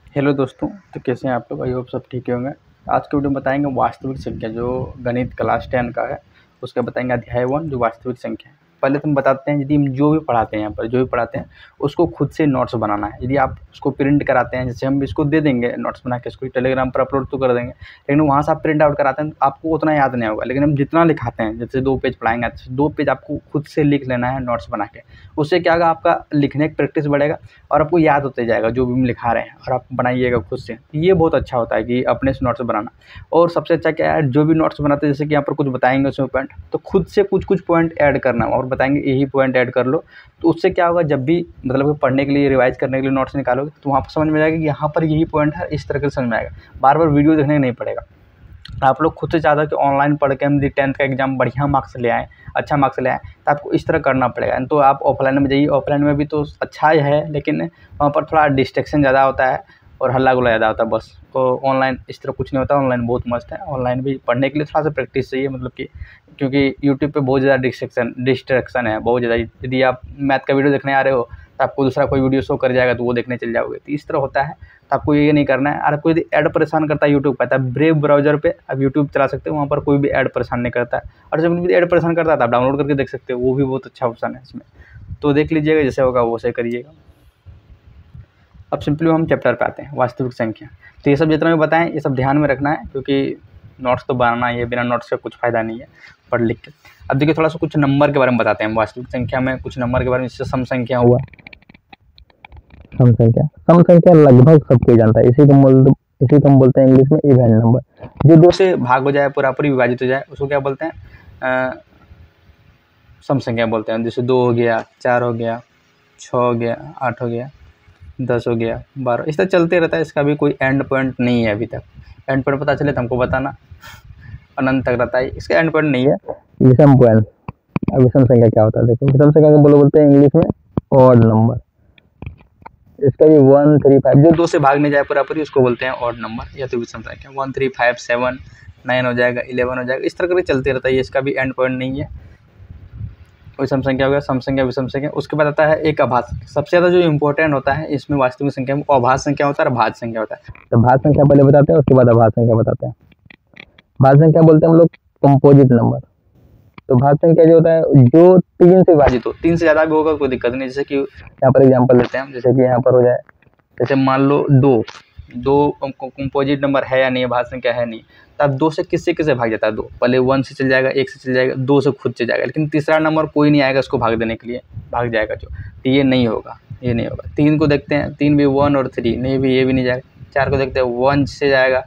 Hello दोस्तों, तो कैसे हैं आप लोग। आई होप सब ठीक ही होंगे। आज के वीडियो में बताएंगे वास्तविक संख्या जो गणित क्लास 10 का है, उसका बताएंगे अध्याय 1 जो वास्तविक संख्या है। पहले तो हम बताते हैं, यदि हम जो भी पढ़ाते हैं यहाँ पर जो भी पढ़ाते हैं उसको खुद से नोट्स बनाना है। यदि आप उसको प्रिंट कराते हैं, जैसे हम इसको दे देंगे नोट्स बना के, इसको टेलीग्राम पर अपलोड तो कर देंगे, लेकिन वहाँ से आप प्रिंट आउट कराते हैं तो आपको उतना याद नहीं होगा। लेकिन हम जितना लिखाते हैं, जैसे 2 पेज पढ़ाएंगे, 2 पेज आपको खुद से लिख लेना है नोट्स बना के। उससे क्या होगा, आपका लिखने की प्रैक्टिस बढ़ेगा और आपको याद होते जाएगा जो भी हम लिखा रहे हैं, और आप बनाइएगा खुद से। ये बहुत अच्छा होता है कि अपने से नोट्स बनाना। और सबसे अच्छा क्या है, जो भी नोट्स बनाते हैं, जैसे कि यहाँ पर कुछ बताएंगे उसमें पॉइंट, तो खुद से कुछ कुछ पॉइंट ऐड करना और बताएंगे यही पॉइंट ऐड कर लो। तो उससे क्या होगा, जब भी मतलब पढ़ने के लिए रिवाइज करने के लिए नोट्स निकालोगे तो वहाँ पर समझ में आएगा कि यहाँ पर यही पॉइंट है, इस तरह से समझ में आएगा। बार बार वीडियो देखने नहीं पड़ेगा। आप लोग खुद से चाहते हो कि ऑनलाइन पढ़ के हम 10th का एग्जाम बढ़िया मार्क्स ले आएँ, अच्छा मार्क्स ले आएँ, तो आपको इस तरह करना पड़ेगा। तो आप ऑफलाइन में जाइए। ऑफलाइन में भी तो अच्छा ही है, लेकिन वहाँ पर थोड़ा डिस्ट्रैक्शन ज़्यादा होता है और हल्ला गुल्ला ज़्यादा होता है बस। तो ऑनलाइन इस तरह कुछ नहीं होता। ऑनलाइन बहुत मस्त है। ऑनलाइन भी पढ़ने के लिए थोड़ा सा प्रैक्टिस चाहिए, मतलब कि क्योंकि यूट्यूब पे बहुत ज़्यादा डिस्ट्रैक्शन है, बहुत ज़्यादा। यदि आप मैथ का वीडियो देखने आ रहे हो तो आपको दूसरा कोई वीडियो शो कर जाएगा तो वो देखने चल जाओगे। तो इस तरह होता है। तो आपको ये नहीं करना है। और आपको यदि ऐड परेशान करता है यूट्यूब का, तो ब्रेव ब्राउज़र पे आप यूट्यूब चला सकते हो, वहाँ पर कोई भी ऐड परेशान नहीं करता है। और जब भी ऐड परेशान करता है तो आप डाउनलोड करके देख सकते हो, वो भी बहुत अच्छा ऑप्शन है इसमें। तो देख लीजिएगा, जैसे होगा वो से करिएगा। अब सिंपली हम चैप्टर पे आते हैं, वास्तविक संख्या। तो ये सब जितना भी बताएं ये सब ध्यान में रखना है, क्योंकि नोट्स तो बनाना ही है, बिना नोट्स का कुछ फ़ायदा नहीं है पढ़ लिख के। अब देखिए, थोड़ा सा कुछ नंबर के बारे में बताते हैं। वास्तविक संख्या में कुछ नंबर के बारे में, जैसे सम संख्या हुआ। सम संख्या लगभग सब कोई जानता है। इसी को हम बोलते हैं इंग्लिश में इवन नंबर। जो 2 से भाग हो जाए, पूरी विभाजित हो जाए, उसको क्या बोलते हैं, सम संख्या बोलते हैं। जैसे 2 हो गया, 4 हो गया, 6 हो गया, 8 हो गया, 10 हो गया, 12, इस तरह चलते रहता है। इसका भी कोई एंड पॉइंट नहीं है अभी तक। एंड पॉइंट पता चले तो हमको बताना। अनंत तक रहता है, इसका एंड पॉइंट नहीं है। विषम पॉइंट। अब विषम संख्या क्या होता है, देखो विषम संख्या को बोलते हैं इंग्लिश में ऑड नंबर। इसका भी 1 3 5, जो 2 से भाग नहीं जाए पूरी, उसको बोलते हैं ऑड नंबर या तो विषम संख्या। 1 3 5 7 9 हो जाएगा, 11 हो जाएगा, इस तरह करके चलते रहता है। इसका भी एंड पॉइंट नहीं है। विषम संख्या हो गया, सम संख्या, विषम संख्या। उसके बाद आता है एक अभाज्य संख्या। सबसे ज़्यादा जो इंपॉर्टेंट होता है इसमें वास्तविक संख्या में अभाज्य संख्या होता है और भाज्य संख्या होता है। तो भाज्य संख्या पहले बताते हैं, उसके बाद अभाज्य संख्या बताते हैं। भाज्य संख्या बोलते हैं हम लोग कंपोजिट नंबर। तो भाज्य संख्या जो होता है जो 3 से विभाजित हो, 3 से ज़्यादा भी होगा कोई दिक्कत नहीं। जैसे कि यहाँ पर एग्जाम्पल लेते हैं हम, जैसे कि यहाँ पर हो जाए, जैसे मान लो 2 कंपोजिट नंबर है या नहीं, भाज्य संख्या है नहीं, तो अब 2 से किससे भाग जाता है। 2 पहले 1 से चल जाएगा, 1 से चल जाएगा, 2 से खुद से जाएगा, लेकिन तीसरा नंबर कोई नहीं आएगा उसको भाग देने के लिए, भाग जाएगा जो। तो ये नहीं होगा, ये नहीं होगा। 3 को देखते हैं, 3 भी 1 और 3 नहीं, भी ये भी नहीं जाएगा। 4 को देखते हैं, 1 से जाएगा,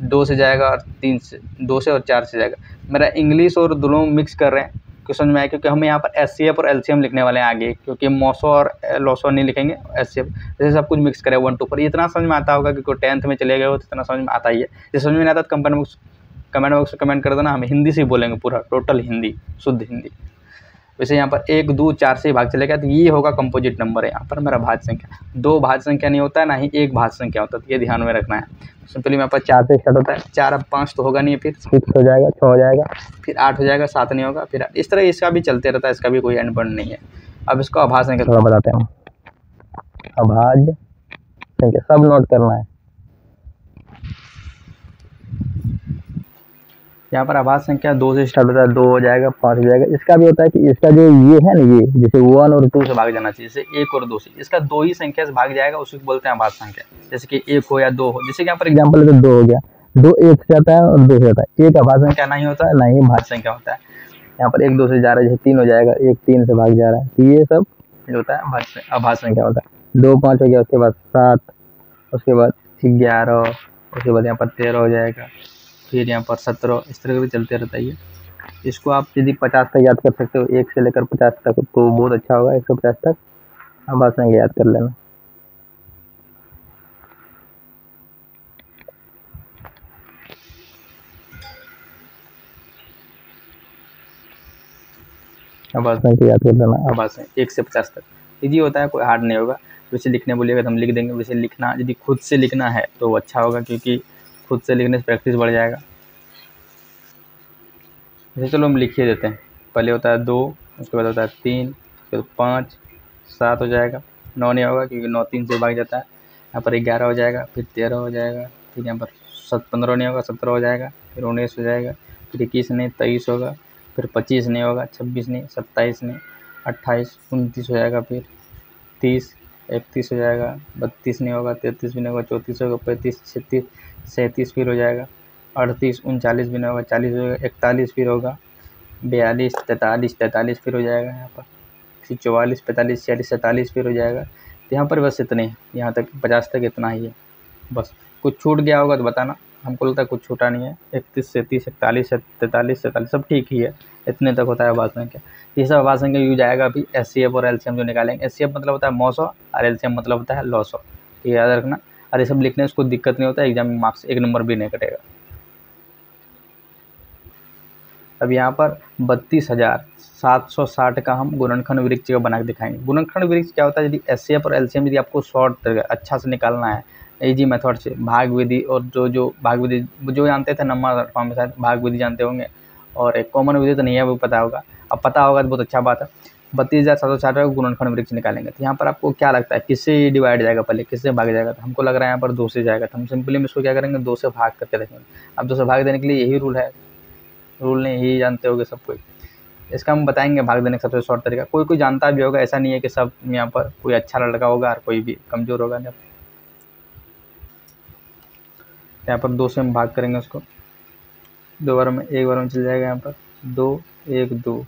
2 से जाएगा और 3 से, 2 से और 4 से जाएगा। मेरा इंग्लिश और दोनों मिक्स कर रहे हैं, क्वेश्चन में आया, क्योंकि हम यहाँ पर एचसीएफ और एलसीएम लिखने वाले हैं आगे, क्योंकि मोसो और लोसो नहीं लिखेंगे, एचसीएफ। जैसे सब कुछ मिक्स करें 1 2 पर। इतना समझ में आता होगा, क्योंकि 10th में चले गए हो तो इतना समझ में आता ही है। जैसे समझ में नहीं आता तो कमेंट बॉक्स में कमेंट कर देना, हम हिंदी से ही बोलेंगे, पूरा टोटल हिंदी, शुद्ध हिंदी। वैसे यहाँ पर 1 2 4 से भाग चलेगा, तो ये होगा कंपोजिट नंबर है यहाँ पर मेरा भाज्य संख्या। 2 भाज्य संख्या नहीं होता है, ना ही 1 भाज्य संख्या होता है, तो ये ध्यान में रखना है। सिंपली मेरे पास 4 से स्टार्ट होता है। 4 अब 5 तो होगा नहीं, फिर 6 हो जाएगा, 6 हो जाएगा, फिर 8 हो जाएगा, 7 नहीं होगा, फिर 8। इस तरह इसका भी चलते रहता है, इसका भी कोई एंड पॉइंट नहीं है। अब इसको अभाज्य संख्या थोड़ा बताते हैं। अभाज्य संख्या सब नोट करना है। यहाँ पर अभाज्य संख्या 2 से स्टार्ट होता है, 2 हो जाएगा, 5 हो जाएगा। इसका भी होता है कि इसका जो ये है ना, ये जैसे 1 और 2 से भाग जाना चाहिए, जैसे 1 और 2 से, इसका 2 ही संख्या से भाग जाएगा, उसी को बोलते हैं अभाज्य संख्या। जैसे कि 1 हो या 2 हो, जैसे कि यहाँ पर एग्जाम्पल है तो 2 हो गया, 2 1 से जाता है और 2 से जाता है। 1 अभाज्य संख्या नहीं होता है, ना ही भाज्य संख्या होता है। यहाँ पर 1 2 से जा रहा है, जैसे 3 हो जाएगा, 1 3 से भाग जा रहा है, तो ये सब जो होता है अभाज्य संख्या होता है। 2 5 हो गया, उसके बाद 7, उसके बाद 11, उसके बाद यहाँ पर 13 हो जाएगा, फिर यहाँ पर 17, इस तरह भी चलते रहता है। इसको आप यदि 50 तक याद कर सकते हो, 1 से लेकर 50 तक, तो बहुत अच्छा होगा। 150 तक आप आसानी से याद कर लेना। अब आसानी याद कर लेना। अब आसानी 1 से 50 तक इजी होता है, कोई हार्ड नहीं होगा। वैसे लिखने बोलिएगा तो हम लिख देंगे। वैसे लिखना, यदि खुद से लिखना है तो अच्छा होगा, क्योंकि खुद से लिखने से प्रैक्टिस बढ़ जाएगा। जैसे चलो हम लिख ही देते हैं। पहले होता है 2, उसके बाद होता है 3, फिर 5 7 हो जाएगा। 9 नहीं होगा, क्योंकि 9 3 से भाग जाता है। यहाँ पर 11 हो जाएगा, फिर 13 हो जाएगा, फिर यहाँ पर 15 नहीं होगा, 17 हो जाएगा, फिर 19 हो जाएगा, फिर 21 नहीं, 23 होगा, फिर 25 नहीं होगा, 26 नहीं, 27 नहीं, 28, 29 हो जाएगा, फिर 30, 31 हो जाएगा, 32 नहीं होगा, 33 भी नहीं होगा, 34 होगा, 35, 36, 37 फिर हो जाएगा, 38, 39 भी नहीं होगा, 40 होगा, 41 फिर होगा, 42, 43, 43 फिर हो जाएगा यहाँ पर, फिर 44, 45, 46, 47 फिर हो जाएगा। तो यहाँ पर बस इतने, यहाँ तक 50 तक इतना ही है बस। कुछ छूट गया होगा तो बताना, हमको लगता है कुछ छूटा नहीं है। 31 से 30, 41 से 43, 44 सब ठीक ही है, इतने तक होता है आवाज संख्या। ये सब आवाज संख्या यूज आएगा अभी एचसीएफ और एलसीएम जो निकालेंगे। एचसीएफ मतलब होता है 900 और एलसीएम मतलब होता है 900, ये याद रखना। और ये सब लिखने से कोई दिक्कत नहीं होता है, एग्जाम में मार्क्स 1 नंबर भी नहीं कटेगा। अब यहाँ पर 32,760 का हम गुणनखंड वृक्ष का बना के दिखाएंगे। गुणनखंड वृक्ष क्या होता है, यदि एचसीएफ और एलसीएम यदि आपको शॉर्ट अच्छा से निकालना है इजी मेथड से, भाग विधि और जो भाग विधि जो जानते थे नंबर फॉर्म में शायद भाग विधि जानते होंगे, और एक कॉमन विधि तो नहीं है वो पता होगा, अब पता होगा तो बहुत अच्छा बात है। 32,760 का गुणनखंड वृक्ष निकालेंगे। तो यहाँ पर आपको क्या लगता है किससे डिवाइड जाएगा, पहले किससे भाग जाएगा? तो हमको लग रहा है यहाँ पर 2 से जाएगा, तो हम सिंपली इसको क्या करेंगे 2 से भाग करके देखेंगे। अब 2 से भाग देने के लिए यही रूल है, रूल नहीं यही जानते होगे सब कोई। इसका हम बताएंगे भाग देने का सबसे शॉर्ट तरीका। कोई कोई जानता भी होगा, ऐसा नहीं है कि सब यहाँ पर कोई अच्छा लड़का होगा और कोई भी कमज़ोर होगा। यहाँ पर 2 से हम भाग करेंगे उसको, 2 बार में, 1 बार में चल जाएगा, यहाँ पर 2 1 2,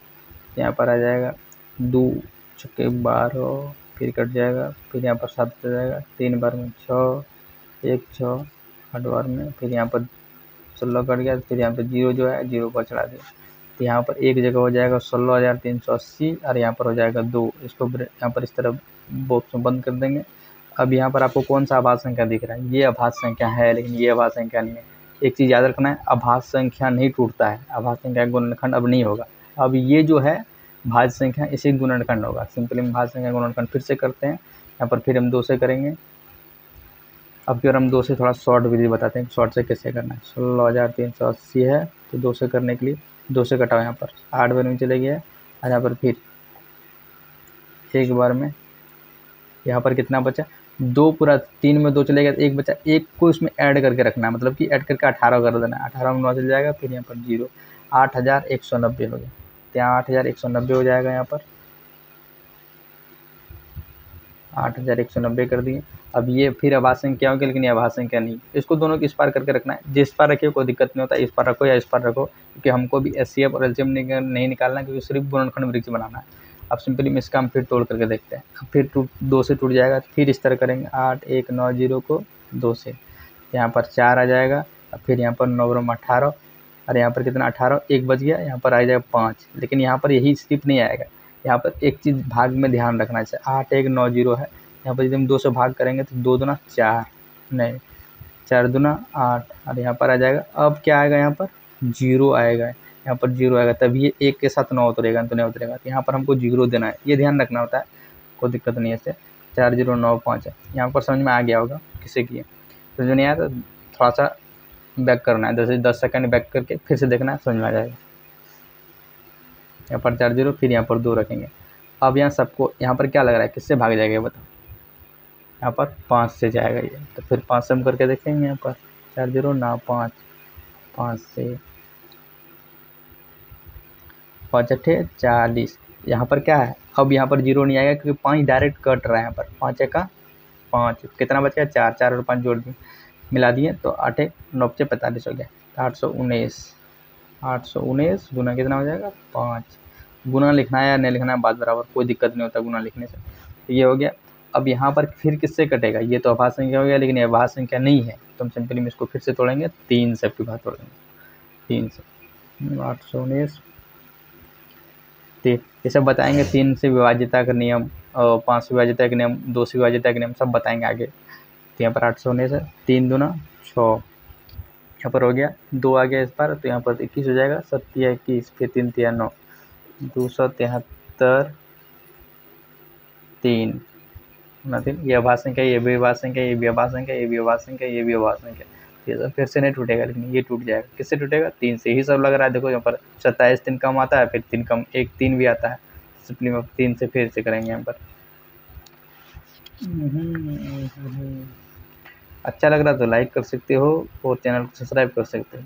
यहाँ पर आ जाएगा 2 छक्के 12, फिर कट जाएगा, फिर यहाँ पर 7 हो जाएगा, 3 बार में 6 1 6, 8 बार में, फिर यहाँ पर 16 कट गया, फिर यहाँ पर 0 जो है 0 पर चढ़ा दिया। तो यहाँ पर एक जगह हो जाएगा 16,380 और यहाँ पर हो जाएगा 2। इसको यहाँ पर इस तरफ बॉक्स में बंद कर देंगे। अब यहाँ पर आपको कौन सा आभाज्य संख्या दिख रहा है? ये आभाज्य संख्या है, लेकिन ये आभाज्य संख्या नहीं है। एक चीज़ याद रखना है, आभाज्य संख्या नहीं टूटता है, आभाज्य संख्या गुणनखंड अब नहीं होगा। अब ये जो है भाज्य संख्या इसी गुणनखंड होगा। सिंपली हम भाज्य संख्या गुणनखंड फिर से करते हैं। यहाँ पर फिर हम 2 से करेंगे। अब फिर हम 2 से थोड़ा शॉर्ट विधि बताते हैं, शॉर्ट से कैसे करना है। 16,380 है, तो 2 से करने के लिए 2 से कटाओ, यहाँ पर 8 बार में चले गया और यहाँ पर फिर एक बार में, यहाँ पर कितना बचा 2, पूरा 3 में 2 चले गया, 1 बचा, 1 को इसमें ऐड करके रखना है, मतलब कि ऐड करके 18 कर देना है। 18 में 9 चल जाएगा, फिर यहाँ पर 0, 8,190 हो गया। तो यहाँ 8,190 हो जाएगा, यहाँ पर 8,190 कर दिए। अब ये फिर आभाज्य संख्या होगी, लेकिन ये आभाज्य संख्या नहीं। इसको दोनों को इस पार करके रखना है, जिस पार रखिए कोई दिक्कत नहीं होता, इस पार रखो या इस पार रखो, क्योंकि हमको भी एचसीएफ और एलसीएम नहीं निकालना, क्योंकि सिर्फ गुणनखंड वृक्ष बनाना है। अब सिंपली इसका हम फिर तोड़ करके देखते हैं। फिर 2 से टूट जाएगा, फिर इस तरह करेंगे 8 1 9 0 को 2 से, यहाँ पर 4 आ जाएगा, फिर यहाँ पर 9 18, और यहाँ पर कितना 18, 1 बच गया, यहाँ पर आ जाएगा 5। लेकिन यहाँ पर यही स्किप नहीं आएगा, यहाँ पर एक चीज़ भाग में ध्यान रखना चाहिए। 8 1 9 0 है, यहाँ पर यदि हम 2 से भाग करेंगे तो 2 दूना 4, नहीं 4 दूना 8, और यहाँ पर आ जाएगा। अब क्या आएगा, यहाँ पर 0 आएगा, यहाँ पर 0 आएगा, तभी ये 1 के साथ 9 उतरेगा, तो नहीं उतरेगा। तो यहाँ पर हमको 0 देना है, ये ध्यान रखना होता है, कोई दिक्कत नहीं है इससे। 4 0 9 5 है, यहाँ पर समझ में आ गया होगा किसे किए। तो जो नहीं आया तो थोड़ा सा बैक करना है, 10 सेकंड बैक करके फिर से देखना है, समझ में आ जाएगा। यहाँ पर 4 0, फिर यहाँ पर 2 रखेंगे। अब यहाँ सबको यहाँ पर क्या लग रहा है किससे भाग जाएगा ये बताओ? यहाँ पर 5 से जाएगा ये, तो फिर 5 से हम करके देखेंगे। यहाँ पर 4 0 ना 5, 5 से 5 8 40, यहाँ पर क्या है, अब यहाँ पर 0 नहीं आएगा क्योंकि 5 डायरेक्ट कट रहा है। यहाँ पर 5 का 5, कितना बच गया 4, 4 और 5 जोड़ दिए, मिला दिए, तो 8 1 9 से 45 हो गया, 819 गुना कितना हो जाएगा 5। गुना लिखना है या नहीं लिखना है बात बराबर, कोई दिक्कत नहीं होता गुना लिखने से। तो ये हो गया। अब यहाँ पर फिर किससे कटेगा, ये तो आभाज्य संख्या हो गया, लेकिन ये आभाज्य संख्या नहीं है, तो हम सिंपली में इसको फिर से तोड़ेंगे, 3 से आपकी बात तोड़ेंगे, 3 से 819। ये सब बताएंगे, 3 से विभाज्यता का नियम और 5 से विभाज्यता का नियम, 2 से विभाज्यता का नियम सब बताएंगे आगे। तो यहाँ पर 819 है, 3 दूना 6, यहाँ पर हो गया, 2 आ गया इस बार, तो यहाँ पर 21 हो जाएगा, 7 21, फिर 3 3 9, 273 3 नथिंग। ये आभाज्य संख्या, ये भी आभाज्य संख्या, ये भी आभाज्य संख्या, ये भी आभाज्य संख्या, ये भी आभाज्य संख्या। ये सब फिर से नहीं टूटेगा, लेकिन ये टूट जाएगा। किससे टूटेगा? 3 से ही सब लग रहा है। देखो यहाँ पर 27 3 कम आता है, फिर 3 कम 1 3 भी आता है, सिंपली में 3 से फिर से करेंगे यहाँ पर। अच्छा लग रहा तो लाइक कर सकते हो और चैनल को सब्सक्राइब कर सकते हो।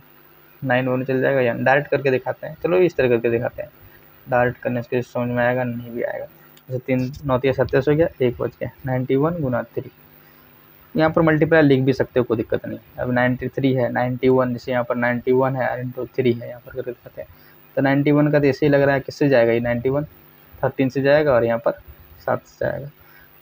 9 वन चल जाएगा, या डायरेक्ट करके दिखाते हैं। चलो इस तरह करके दिखाते हैं, डायरेक्ट करने से समझ में आएगा, नहीं भी आएगा। जैसे 3 9 27 हो गया, 1 बच गया, 91 गुना 3। यहाँ पर मल्टीप्लाई लिख भी सकते हो, कोई दिक्कत नहीं। अब 93 है, 91, जैसे यहाँ पर 91 है इंटू 3 है, यहाँ पर करके दिखाते हैं। तो 91 का तो ऐसे ही लग रहा है, किससे जाएगा ये 91, 13 से जाएगा और यहाँ पर 7 से जाएगा।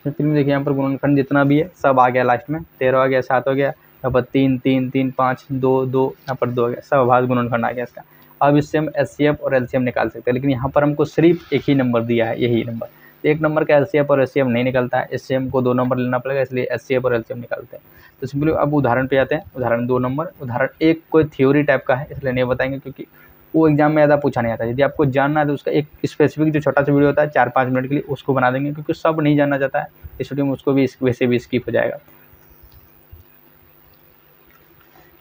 फिर देखिए यहाँ पर गुणनखंड जितना भी है सब आ गया लास्ट में, 13 आ गया, 7 हो गया, यहाँ पर 3 3 3 5 2 2, यहाँ पर 2 आ गया, सब अभाज्य गुणनखंड आ गया इसका। अब इससे हम एचसीएफ और एलसीएम निकाल सकते हैं, लेकिन यहाँ पर हमको सिर्फ एक ही नंबर दिया है, यही नंबर। एक नंबर का एलसीएफ और एचसीएफ नहीं निकलता है, एचसीएम को 2 नंबर लेना पड़ेगा, इसलिए एचसीएफ और एलसीएम निकालते हैं। तो सिंपली अब उदाहरण पे आते हैं। उदाहरण 2 नंबर, उदाहरण 1 कोई थ्योरी टाइप का है, इसलिए नहीं बताएंगे, क्योंकि वो एग्जाम में ज़्यादा पूछा नहीं आता। यदि आपको जानना है तो उसका एक स्पेसिफिक जो छोटा सा वीडियो होता है 4-5 मिनट के लिए, उसको बना देंगे, क्योंकि सब नहीं जानना चाहता है इस वीडियो में, उसको भी वैसे भी स्किप हो जाएगा।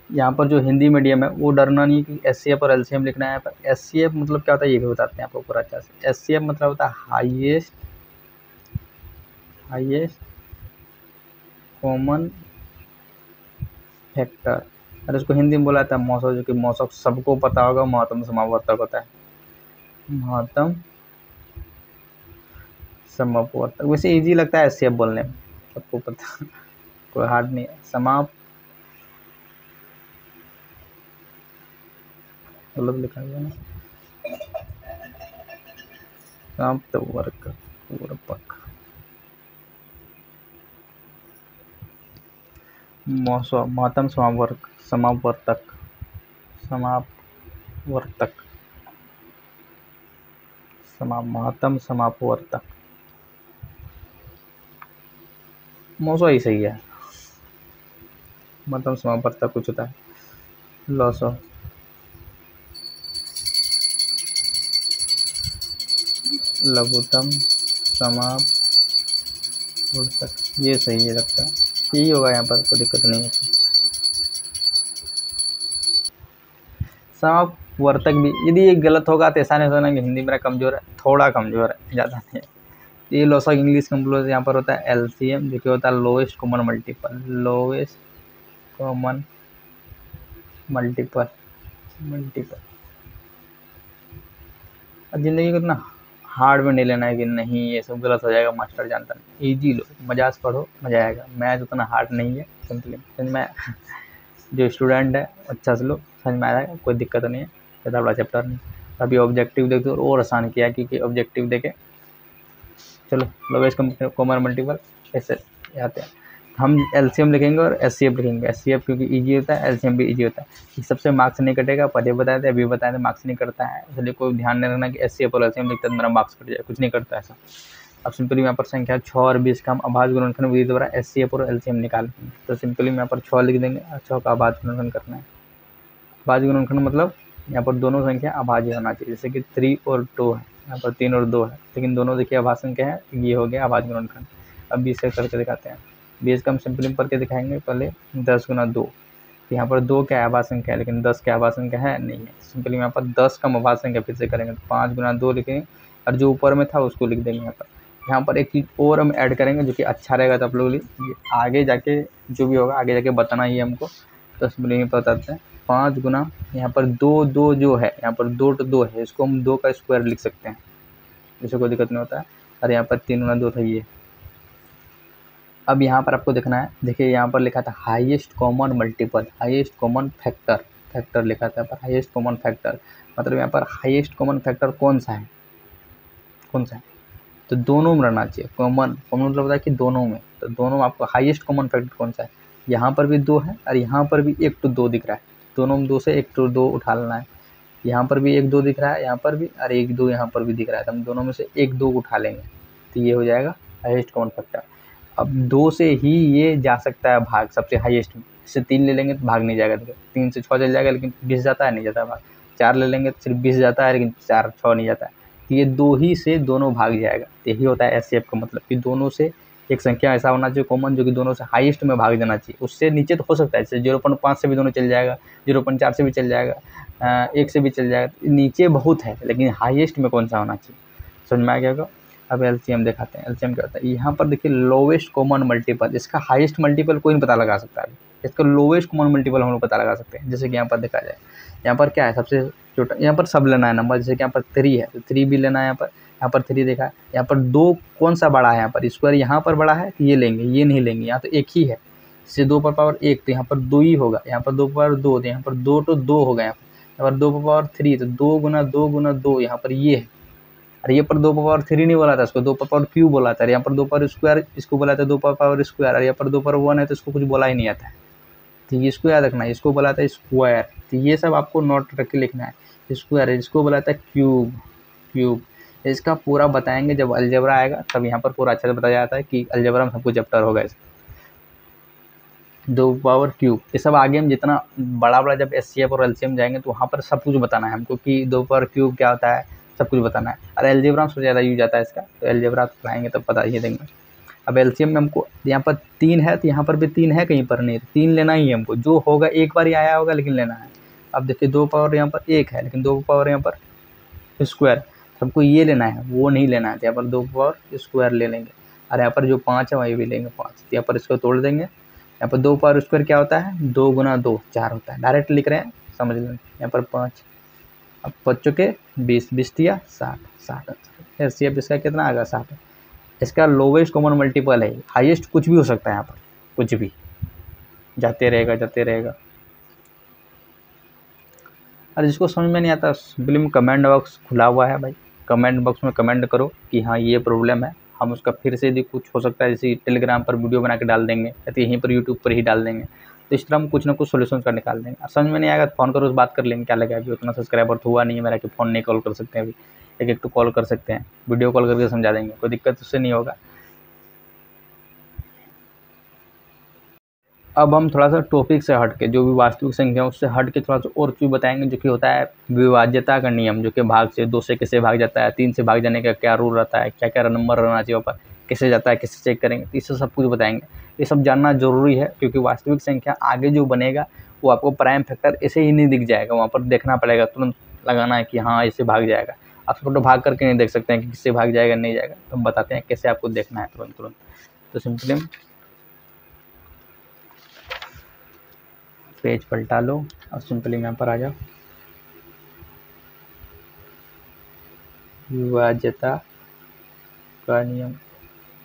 यहाँ पर जो हिंदी मीडियम है वो डरना नहीं कि एचसीएफ और एलसीएम लिखना है। पर एचसीएफ मतलब क्या होता है ये भी बताते हैं आपको पूरा अच्छा से। एचसीएफ मतलब होता है हाईएस्ट कॉमन फैक्टर, और इसको हिंदी में बोला जाता है मौसक, जो कि मौसक सबको पता होगा, महत्तम समावर्तक होता है, महत्तम समावर्तक। वैसे इजी लगता है एचसीएफ बोलने में, सबको पता, कोई हार्ड नहीं है। समाप गलत लिखा गया ना, समाप्त वर्ग पूर्वक, महत्तम समावर्तक, महत्तम समापवर्तक, मौसो ही सही है। महत्तम समापवर्तक कुछ होता है लॉसो, लघुत्तम समापवर्तक, ये सही है लगता है, यही होगा यहाँ पर, कोई दिक्कत नहीं है। समापवर्तक भी यदि ये गलत होगा तो ऐसा नहीं होना कि हिंदी मेरा कमज़ोर है, थोड़ा कमज़ोर है, ज़्यादा नहीं है। ये लॉसक इंग्लिश कंप्लोज यहाँ पर होता है एलसीएम, जो कि होता है lowest common multiple, lowest common multiple. अब ज़िंदगी को इतना हार्ड में नहीं लेना है कि नहीं ये सब गलत हो जाएगा, मास्टर जानता नहीं। ईजी लो, मजा से पढ़ो, मज़ा आएगा। मैथ उतना हार्ड नहीं है, सिंपली समझ में जो स्टूडेंट है अच्छा से लो, समझ में आ जाएगा, कोई दिक्कत नहीं है, ज़्यादा बड़ा चैप्टर नहीं। अभी ऑब्जेक्टिव देख दो और आसान किया, क्योंकि ऑब्जेक्टिव देखे। चलो लोएस्ट कॉमन मल्टीपल ऐसे आते हैं। हम एलसीएम लिखेंगे और एचसीएफ लिखेंगे। एचसीएफ क्योंकि इजी होता है, एलसीएम भी इजी होता है, सबसे मार्क्स नहीं कटेगा। पहले बताए थे, अभी बताए थे, मार्क्स नहीं कटता है, इसलिए कोई ध्यान नहीं रखना कि एचसीएफ और एलसीएम लिखते मेरा मार्क्स कट जाए, कुछ नहीं करता ऐसा। अब सिंपली यहाँ पर संख्या 6 और 20 का हम अभाज्य गुणनखंड विधि द्वारा एचसीएफ और एलसीएम निकालेंगे। तो सिंपली यहाँ पर 6 लिख देंगे और 6 का अभाज्य गुणनखंड करना है। अभाज्य गुणनखंड मतलब यहाँ पर दोनों संख्या अभाज्य होना चाहिए, जैसे कि 3 और 2 है, यहाँ पर 3 और 2 है, लेकिन दोनों देखिए अभाज्य संख्या है, ये हो गया अभाज्य गुणनखंड। अब 20 से करके दिखाते हैं। 20 का हम सिंपली करके दिखाएंगे। पहले 10 गुना 2, यहाँ पर 2 क्या अभाज्य संख्या है, लेकिन 10 क्या अभाज्य संख्या है, नहीं है। सिंपली यहाँ पर 10 का अभाज्य संख्या फिर से करेंगे, तो 5 गुना 2 लिखेंगे, और जो ऊपर में था उसको लिख देंगे यहाँ पर। यहाँ पर एक चीज़ और हम ऐड करेंगे जो कि अच्छा रहेगा, तो आप लोग आगे जाके जो भी होगा आगे जाके बताना ही हमको, तो सिंपली बताते हैं। 5 गुना यहाँ पर 2 2 जो है, यहाँ पर 2 तो 2 है, इसको हम 2 का स्क्वायर लिख सकते हैं, इससे कोई दिक्कत नहीं होता है। और यहाँ पर 3 गुना 2 था ये। अब यहाँ पर आपको देखना है, देखिए यहाँ पर लिखा था highest common multiple, highest common factor लिखा था पर हाईएस्ट कॉमन फैक्टर, मतलब यहाँ पर हाईएस्ट कॉमन फैक्टर कौन सा है, तो दोनों में रहना चाहिए। कॉमन मतलब होता है कि दोनों में, तो दोनों में आपको हाईएस्ट कॉमन फैक्टर कौन सा है। यहाँ पर भी 2 है और यहाँ पर भी 1 to 2 दिख रहा है, दोनों में 2 से 1 to 2 उठा लेना है। यहाँ पर भी 1 2 दिख रहा है, यहाँ पर भी, और 1 2 यहाँ पर भी दिख रहा है, तो हम दोनों में से 1 2 उठा लेंगे, तो ये हो जाएगा हाईएस्ट कॉमन फैक्टर। अब 2 से ही ये जा सकता है भाग, सबसे हाईएस्ट में। इससे 3 ले लेंगे तो भाग नहीं जाएगा, देखिए 3 से 6 चल जाएगा, लेकिन 20 जाता है, नहीं जाता भाग। 4 ले लेंगे तो सिर्फ 20 जाता है, लेकिन 4 6 नहीं जाता है, तो ये 2 ही से दोनों भाग जाएगा। यही होता है एचसीएफ का मतलब, कि दोनों से एक संख्या ऐसा होना चाहिए कॉमन, जो कि दोनों से हाईएस्ट में भाग जाना चाहिए। उससे नीचे तो हो सकता है, जैसे 0.5 से भी दोनों चल जाएगा, 0.4 से भी चल जाएगा, 1 से भी चल जाएगा, नीचे बहुत है, लेकिन हाईएस्ट में कौन सा होना चाहिए, समझ में आ गया होगा। अब एलसीएम दिखाते हैं। एलसीएम क्या होता है, यहाँ पर देखिए लोवेस्ट कॉमन मल्टीपल, इसका हाईएस्ट मल्टीपल कोई नहीं पता लगा सकता है, इसका लोवेस्ट कॉमन मल्टीपल हम लोग पता लगा सकते हैं। जैसे कि यहाँ पर देखा जाए, यहाँ पर क्या है सबसे छोटा, यहाँ पर सब लेना है नंबर, जैसे कि यहाँ पर 3 है तो 3 भी लेना है, यहाँ पर 3 देखा है। यहाँ पर 2 कौन सा बड़ा है, यहाँ पर स्क्वायर यहाँ पर बड़ा है तो ये लेंगे, ये नहीं लेंगे, यहाँ तो एक ही है, इससे 2 पर पावर 1 तो यहाँ पर 2 ही होगा, यहाँ पर 2 पर पावर 2 तो यहाँ पर 2 तो 2 होगा, यहाँ पर 2 पर पावर 3 तो 2 गुना 2 गुना 2 यहाँ पर ये है। और ये पर 2 पर पावर 3 नहीं बोला था, इसको 2 पर पावर क्यूब बोला था। यहाँ पर 2 पर स्क्वायर इसको बोला था 2 पर पावर स्क्वायर, और यहाँ पर 2 पर 1 है तो इसको कुछ बोला ही नहीं आता है, तो ये इसको याद रखना है, इसको बोला था स्क्वायर, तो ये सब आपको नोट रख के लिखना है। स्क्वायर है, इसको बोला था क्यूब, क्यूब इसका पूरा बताएंगे जब अलजेब्रा आएगा, तब यहाँ पर पूरा अच्छे से बताया जाता है कि अलजेब्रा में सब कुछ चैप्टर होगा इसका। 2 पावर क्यूब ये सब आगे हम जितना बड़ा बड़ा जब एचसीएफ और एलसीएम जाएंगे तो वहाँ पर सब कुछ बताना है हमको कि 2 पावर क्यूब क्या होता है, सब कुछ बताना है। और अलजेब्रा में सबसे ज़्यादा यूज आता है इसका, तो अलजेब्रा पढ़ाएंगे तब बता ही देंगे। अब एलसीएम में हमको यहाँ पर 3 है तो यहाँ पर भी 3 है, कहीं पर नहीं, 3 लेना ही है हमको, जो होगा एक बार ही आया होगा लेकिन लेना है। अब देखिए 2 पावर यहाँ पर 1 है लेकिन 2 पावर यहाँ पर स्क्वायर, हमको ये लेना है, वो नहीं लेना है, तो यहाँ पर 2 पावर स्क्वायर ले लेंगे। और यहाँ पर जो 5 है वही भी लेंगे 5, तो यहाँ पर इसको तोड़ देंगे। यहाँ पर 2 पावर स्क्वायर क्या होता है, 2 गुना 2 4 होता है, डायरेक्ट लिख रहे हैं समझ लेंगे। यहाँ पर 5, अब 5 के 20, 20 दिया 60, 60 एचसीएफ इसका कितना आएगा 60। इसका लोवेस्ट कॉमन मल्टीपल है, हाईएस्ट कुछ भी हो सकता है, यहाँ पर कुछ भी जाते रहेगा जाते रहेगा। और जिसको समझ में नहीं आता सिंपली में कमेंट बॉक्स खुला हुआ है भाई, कमेंट बॉक्स में कमेंट करो कि हाँ ये प्रॉब्लम है, हम उसका फिर से यदि कुछ हो सकता है जैसे टेलीग्राम पर वीडियो बना के डाल देंगे या तो यहीं पर यूट्यूब पर ही डाल देंगे, तो इस तरह हम कुछ ना कुछ सोल्यूशन का निकाल देंगे। समझ में नहीं आएगा तो फ़ोन करो, उस बात कर लेंगे, क्या लगा अभी उतना सब्सक्राइबर तो हुआ नहीं है मेरा कि फ़ोन नहीं कॉल कर सकते हैं, अभी एक तो कॉल कर सकते हैं, वीडियो कॉल करके समझा देंगे, कोई दिक्कत उससे नहीं होगा। अब हम थोड़ा सा टॉपिक से हट के, जो भी वास्तविक संख्या उससे हट के थोड़ा सा और चीज़ बताएंगे, जो कि होता है विभाज्यता का नियम, जो कि भाग से 2 से कैसे भाग जाता है, 3 से भाग जाने का क्या रूल रहता है, क्या क्या नंबर रहना चाहिए ऊपर, कैसे जाता है, कैसे चेक करेंगे, इससे सब कुछ बताएंगे। ये सब जानना जरूरी है क्योंकि वास्तविक संख्या आगे जो बनेगा वो आपको प्राइम फैक्टर ऐसे ही नहीं दिख जाएगा, वहाँ पर देखना पड़ेगा, तुरंत लगाना है कि हाँ इससे भाग जाएगा। आप फोटो भाग करके नहीं देख सकते हैं कि किससे भाग जाएगा नहीं जाएगा, तो हम बताते हैं कैसे आपको देखना है तुरंत तुरंत। तो सिंपली पेज पलटा लो और सिंपली यहाँ पर आ जाओ, विभाज्यता का नियम।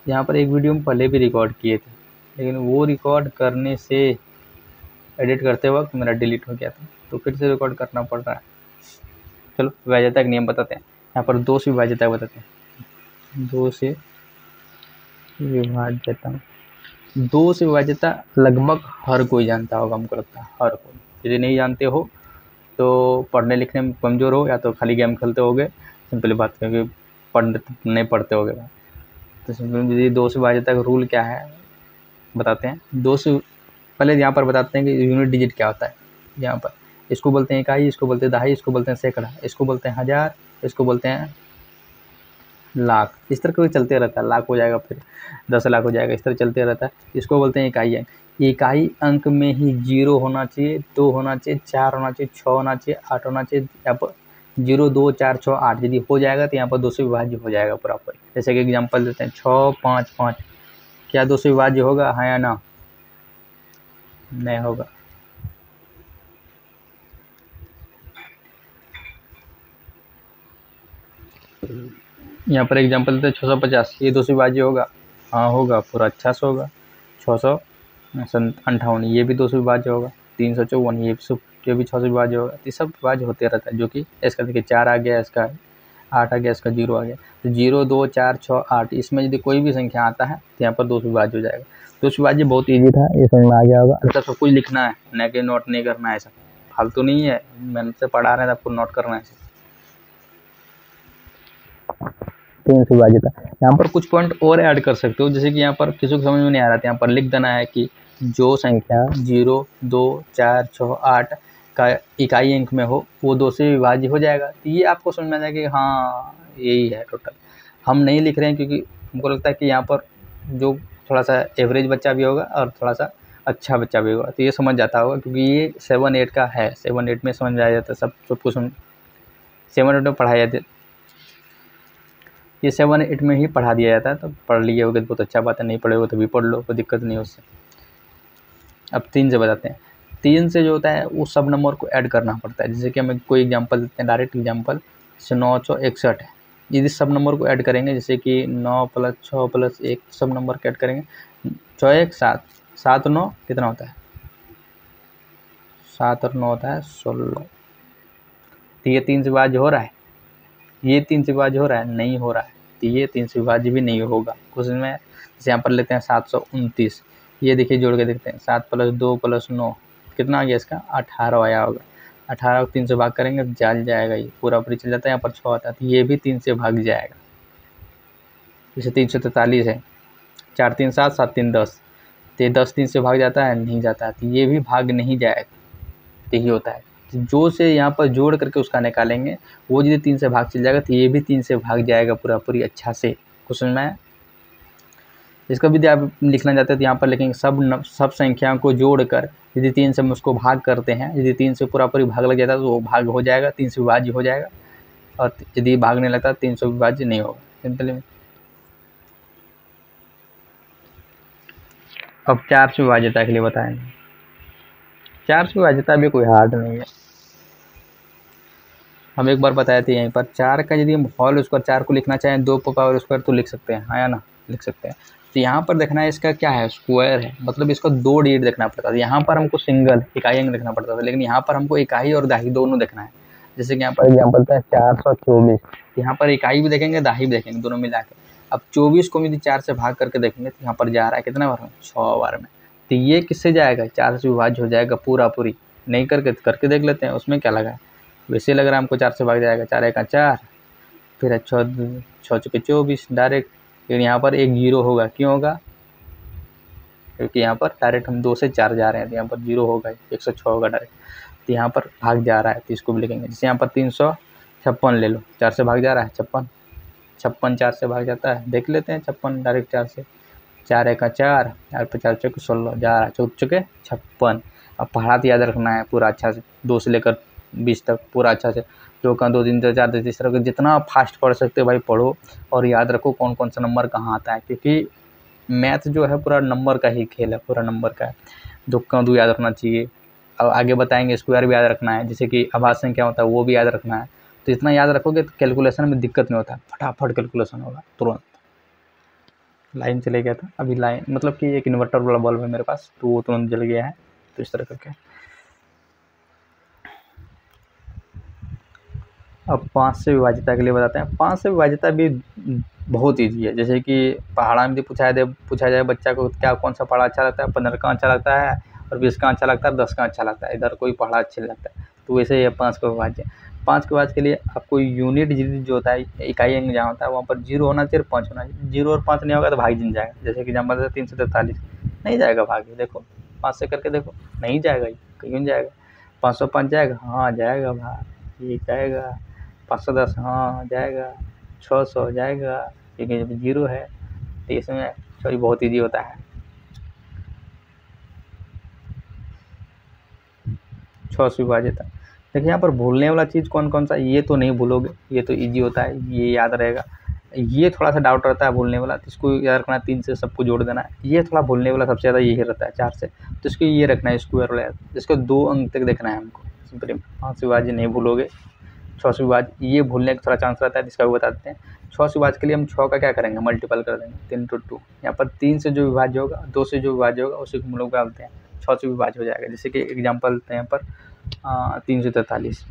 यहाँ पर एक वीडियो में पहले भी रिकॉर्ड किए थे, लेकिन वो रिकॉर्ड करने से एडिट करते वक्त मेरा डिलीट हो गया था, तो फिर से रिकॉर्ड करना पड़ रहा है। चलो विभाज्यता का नियम बताते हैं। यहाँ पर 2 से विभाज्यता बताते हैं, 2 से विभाज्यता, 2 से विभाज्यता लगभग हर कोई जानता होगा, हमको लगता है हर कोई। यदि नहीं जानते हो तो पढ़ने लिखने में कमज़ोर हो या तो खाली गेम खेलते होगे, सिंपली बात करके नहीं पढ़ते होगे। तो सिंपली यदि 2 से विभाज्यता का रूल क्या है बताते हैं। 2 से पहले यहाँ पर बताते हैं कि यूनिट डिजिट क्या होता है। यहाँ पर इसको बोलते हैं इकाई, इसको बोलते हैं दहाई, इसको बोलते हैं सैकड़ा, इसको बोलते हैं हज़ार, इसको बोलते हैं लाख। इस तरह का चलते रहता है, लाख हो जाएगा फिर 10 लाख हो जाएगा, इस तरह चलते रहता है। इसको बोलते हैं इकाई अंक। इकाई अंक में ही 0 होना चाहिए, 2 होना चाहिए, 4 होना चाहिए, 6 होना चाहिए, 8 होना चाहिए। यहाँ पर 0, 2, 4, 6, 8 यदि हो जाएगा तो यहाँ पर 2 से विभाज्य हो जाएगा प्रॉपर। जैसे कि एग्जाम्पल देते हैं 6, 5, 5, क्या 2 से विभाज्य होगा, हाँ या ना? नहीं होगा। यहाँ पर एग्जाम्पल देते हैं 650, ये 2 से विभाज्य होगा, हाँ होगा, पूरा अच्छा से होगा। 658, ये भी 2 से विभाज्य होगा। 354, ये भी 6 से विभाज्य होगा। तो ये सब विभाज्य होते रहता है, जो कि इसका देखिए 4 आ गया, इसका 8 आ गया, इसका 0 आ गया। तो 0, 2, 4, 6, 8 इसमें यदि कोई भी संख्या आता है तो यहाँ पर 2 से विभाज्य हो जाएगा। 2 से विभाज्य बहुत ईजी था, ये समझ में आ गया होगा। अच्छा सब कुछ लिखना है, न कि नोट नहीं करना है, ऐसा फालतू नहीं है, मैंने से पढ़ा रहे हैं आपको नोट करना है। 3 से विभाज्यता, यहाँ पर कुछ पॉइंट और ऐड कर सकते हो, जैसे कि यहाँ पर किसी को समझ में नहीं आ रहा था, यहाँ पर लिख देना है कि जो संख्या 0, 2, 4, 6, 8 का इकाई अंक में हो वो 2 से विभाज्य हो जाएगा। तो ये आपको समझ में आ जाएगा कि हाँ यही है टोटल। हम नहीं लिख रहे हैं क्योंकि हमको लगता है कि यहाँ पर जो थोड़ा सा एवरेज बच्चा भी होगा और थोड़ा सा अच्छा बच्चा भी होगा तो ये समझ जाता होगा, क्योंकि ये 7, 8 का है। 7, 8 में समझ में आ जाता है, सब कुछ 7, 8 में पढ़ाया जाता है। ये 7 8 में ही पढ़ा दिया जाता है, तो पढ़ लिए होगे तो बहुत अच्छा बात है, नहीं पढ़े हो तो भी पढ़ लो, कोई दिक्कत नहीं है उससे। अब 3 से बताते हैं। 3 से जो होता है वो सब नंबर को ऐड करना पड़ता है। जैसे कि हमें कोई एग्जांपल देते हैं, डायरेक्ट एग्जांपल, जैसे 961 है, यदि सब नंबर को ऐड करेंगे, जैसे कि 9 + 6 + 1 सब नंबर को ऐड करेंगे, 6 1 7, 7 9 कितना होता है, 7 और 9 होता है 16। तो ये 3 से विभाज्य हो रहा है, ये 3 से विभाज्य हो रहा है, नहीं हो रहा है, तो ये 3 से विभाज्य भी नहीं होगा। क्वेश्चन में जैसे यहाँ पर लेते हैं 729, ये देखिए जोड़ के देखते हैं, 7 + 2 + 9 कितना आ गया, इसका 18 आया होगा। 18 को 3 से भाग करेंगे तो जल जाएगा, ये पूरा पूरी चल जाता है, यहाँ पर 6 आता है, तो ये भी 3 से भाग जाएगा। जैसे 343 है, 4 3 7, 7 3 10, तो ये 10 3 से भाग जाता है, नहीं जाता है, तो ये भी भाग नहीं जाएगा। यही होता है, जो से यहाँ पर जोड़ करके उसका निकालेंगे, वो यदि 3 से भाग चल जाएगा तो ये भी 3 से भाग जाएगा पूरा पूरी अच्छा से। क्वेश्चन में इसका भी आप लिखना चाहते हैं तो यहाँ पर लिखेंगे सब संख्याओं को जोड़कर यदि 3 से हम उसको भाग करते हैं, यदि 3 से पूरा पूरी भाग लग जाता है तो वो भाग हो जाएगा, 3 से विभाज्य हो जाएगा, और यदि भाग नहीं लगता 3 से विभाज्य नहीं होगा। सिंपली अब 4 से विभाज्यता के लिए बताएंगे। 4 से विभाज्यता भी कोई हार्ड नहीं है, हम एक बार बताए थे यहीं पर। 4 का यदि हम होल स्क्वायर 4 को लिखना चाहें 2 पावर स्क्वायर तो लिख सकते हैं, हाँ या ना, लिख सकते हैं। तो यहाँ पर देखना है इसका क्या है, स्क्वायर है, मतलब इसका 2 डिजिट देखना पड़ता था। यहाँ पर हमको सिंगल इकाई अंक देखना पड़ता था, लेकिन यहाँ पर हमको इकाई और दाही दोनों देखना है। जैसे कि यहाँ पर एग्जाम्पल है 424, यहाँ पर इकाई भी देखेंगे दाही भी देखेंगे, दोनों मिला के। अब 24 को यदि 4 से भाग करके देखेंगे तो यहाँ पर जा रहा है कितना बार में, 6 बार में, तो ये किससे जाएगा, 4 से विभाज्य हो जाएगा पूरा पूरी। नहीं करके देख लेते हैं उसमें क्या लगा है, वैसे लग रहा है हमको 4 से भाग जाएगा, 4 1 4, फिर 6 6 24 डायरेक्ट। लेकिन यहाँ पर एक 0 होगा, क्यों होगा, क्योंकि यहाँ पर डायरेक्ट हम 2 से 4 जा रहे हैं, तो यहाँ पर 0 होगा, 106 होगा डायरेक्ट, तो यहाँ पर भाग जा रहा है, तो इसको भी लिखेंगे। जैसे यहाँ पर 356 ले लो, 4 से भाग जा रहा है, 56 4 से भाग जाता है, देख लेते हैं 56 डायरेक्ट 4 से, 4 1 4, 4 5 16 जा रहा है, 4 चौके 56। अब पढ़ा तो याद रखना है पूरा अच्छा से, 2 से लेकर 20 तक पूरा अच्छा से, 2 का 2 3 4 2 तीसरा को जितना फास्ट पढ़ सकते हो भाई पढ़ो, और याद रखो कौन कौन सा नंबर कहाँ आता है, क्योंकि मैथ जो है पूरा नंबर का ही खेल है, पूरा नंबर का है। 2 का 2 याद रखना चाहिए, अब आगे बताएंगे स्क्वायर भी याद रखना है, जैसे कि आभाज्य संख्या होता है वो भी याद रखना है। तो इतना याद रखोगे तो कैलकुलेशन में दिक्कत नहीं होता, फटाफट कैलकुलेशन होगा तुरंत। लाइन चले गया था अभी, लाइन मतलब कि एक इन्वर्टर वाला बल्ब है मेरे पास, तो वो तुरंत जल गया है, तो इस तरह करके। अब 5 से विभाज्यता के लिए बताते हैं। 5 से विभाज्यता भी बहुत ईजी है। जैसे कि पहाड़ा में भी पूछा जाए बच्चा को क्या कौन सा पहाड़ा अच्छा लगता है, 15 का अच्छा लगता है, और 20 का अच्छा लगता है, 10 का अच्छा लगता है, इधर कोई पहाड़ा अच्छा लगता है, तो वैसे ही 5 का विभाज्य। 5 के विभाज्य के लिए आपको यूनिट जो होता है, इकाई अंक जहाँ होता है वहाँ पर 0 होना चाहिए और 5 होना चाहिए। 0 और 5 नहीं होगा तो भाग जिन जाएगा। जैसे कि एग्जाम्पल है 343 नहीं जाएगा भाग, देखो 5 से करके देखो, नहीं जाएगा, क्यों जाएगा। 505 जाएगा, हाँ जाएगा भाग, ये जाएगा। 510 हाँ जाएगा, 600 जाएगा, क्योंकि जब 0 है तो इसमें सॉरी बहुत ईजी होता है। 6 से विभाजित। देखिए यहाँ पर भूलने वाला चीज़ कौन कौन सा, ये तो नहीं भूलोगे, ये तो ईजी होता है, ये याद रहेगा। ये थोड़ा सा डाउट रहता है भूलने वाला, तो इसको याद रखना है, 3 से सबको जोड़ देना है। ये थोड़ा भूलने वाला सबसे ज़्यादा यही रहता है 4 से, तो इसको ये रखना है स्क्वायर वाला, इसको 2 अंक तक देखना है हमको सिंपली। 5 से विभाज्य नहीं भूलोगे, 6 से विभाज्य ये भूलने का थोड़ा चांस रहता है, जिसका भी बता देते हैं। 6 से विभाज्य के लिए हम 6 का क्या करेंगे, मल्टीपल कर देंगे, 3 × 2। यहाँ पर 3 से जो विभाज्य होगा, 2 से जो विभाज्य होगा उसी को हम लोग डालते हैं, 6 से विभाज्य हो जाएगा। जैसे कि एग्जाम्पल लेते हैं यहाँ पर 343,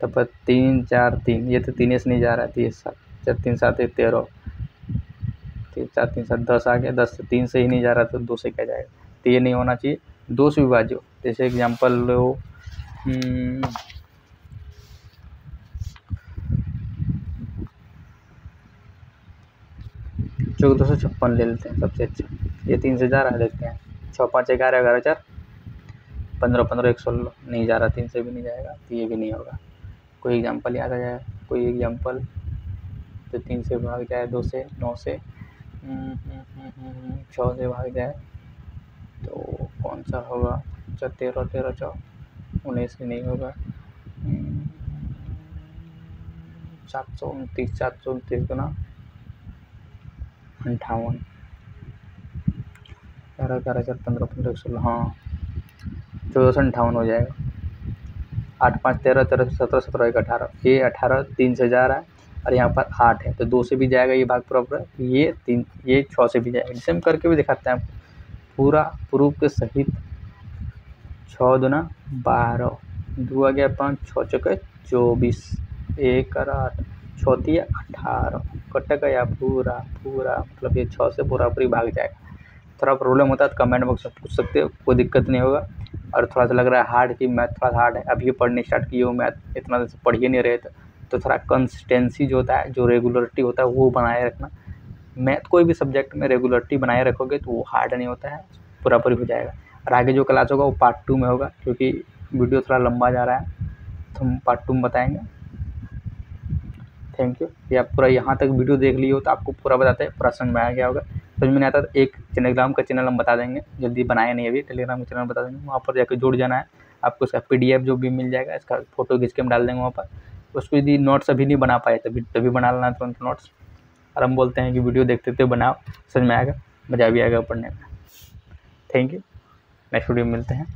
तब पर 3 4 3, ये तो 3 से नहीं जा रहा है, 3 7 4 3 7 1 13, 3 4 3 7 10 आ गया, 10 से 3 से ही नहीं जा रहा तो 2 से क्या जाएगा, तो ये नहीं होना चाहिए। 2 से विभाज्य हो, जैसे एग्जाम्पल लो 1456 ले लेते हैं सबसे अच्छा, ये 3 से जा रहा है, देखते हैं 6 5 11 11 4 15 15 116 नहीं जा रहा, 3 से भी नहीं जाएगा, तो ये भी नहीं होगा। कोई एग्जांपल याद आ जाए, कोई एग्जांपल तो 3 से भाग जाए, 2 से 9 से 6 से भाग जाए तो कौन सा होगा, 13 13 4 19 नहीं होगा, 729 729 गुना 58 11 11 4 15 15 16 हाँ 1458 हो जाएगा। 8 5 13 13 17 17 1 18 ये 18 3 से जा रहा है और यहाँ पर 8 है तो 2 से भी जाएगा ये भाग प्रॉपर, ये 3 ये 6 से भी जाएगा। जिसे हम करके भी दिखाते हैं आपको पूरा प्रूफ के सहित। 6 दूना 12 2 आ गया 5 6 चौके 24 1 और 8 6 3 18 कट गया पूरा पूरा, मतलब ये 6 से पूरा पूरी भाग जाएगा। थोड़ा प्रॉब्लम होता है तो कमेंट बॉक्स में पूछ सकते हो, कोई दिक्कत नहीं होगा। और थोड़ा सा लग रहा है हार्ड कि मैथ थोड़ा हार्ड है, अभी ये पढ़ने स्टार्ट किए हो मैथ, इतना देर से पढ़ ही नहीं रहे थे, तो थोड़ा कंसिस्टेंसी जो होता है, जो रेगुलरिटी होता है वो बनाए रखना। मैथ कोई भी सब्जेक्ट में रेगुलरिटी बनाए रखोगे तो वो हार्ड नहीं होता है, पूरा पूरी हो जाएगा। और आगे जो क्लास होगा वो पार्ट 2 में होगा, क्योंकि वीडियो थोड़ा लंबा जा रहा है तो हम पार्ट 2 में बताएंगे। Thank you. ये आप पूरा यहाँ तक वीडियो देख लिए हो तो आपको पूरा बताते हैं, पूरा समझ में आ गया होगा। समझ में नहीं आता तो एक टेलीग्राम का चैनल हम बता देंगे, जल्दी बनाया नहीं अभी, टेलीग्राम का चैनल बता देंगे, वहाँ पर जाकर जुड़ जाना है। आपको इसका PDF जो भी मिल जाएगा, इसका फोटो खींच के हम डाल देंगे वहाँ पर। उसको यदि नोट्स अभी नहीं बना पाए तभी बना लेना तुरंत नोट्स। और हम बोलते हैं कि वीडियो देखते थे बनाओ, समझ में आएगा, मज़ा भी आएगा पढ़ने में। थैंक यू, नेक्स्ट वीडियो में मिलते हैं।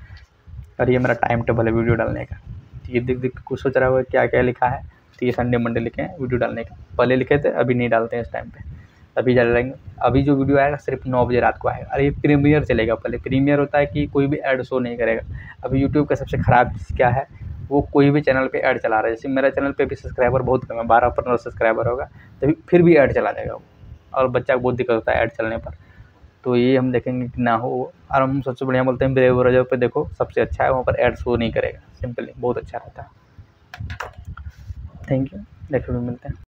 और ये मेरा टाइम टेबल है वीडियो डालने का। ये देख कुछ सोच रहा होगा क्या क्या लिखा है, तो ये संडे मंडे लिखे हैं वीडियो डालने का। पहले लिखे थे, अभी नहीं डालते हैं इस टाइम पे, अभी डालेंगे। अभी जो वीडियो आएगा सिर्फ 9 बजे रात को आएगा। और ये प्रीमियर चलेगा, पहले प्रीमियर होता है कि कोई भी ऐड शो नहीं करेगा। अभी यूट्यूब का सबसे ख़राब चीज़ क्या है, वो कोई भी चैनल पे ऐड चला रहा है। जैसे मेरा चैनल पे भी सब्सक्राइबर बहुत कम है, 12-15 सब्सक्राइबर होगा, तभी फिर भी ऐड चला जाएगा वो, और बच्चा को बहुत दिक्कत होता है ऐड चलने पर। तो ये हम देखेंगे कि ना हो। और हम सबसे बढ़िया बोलते हैं ब्रेव ब्राउज़र पे देखो, सबसे अच्छा है, वहाँ पर ऐड शो नहीं करेगा, सिंपली बहुत अच्छा रहता है। थैंक यू, नेक्स्ट वीडियो में मिलते हैं।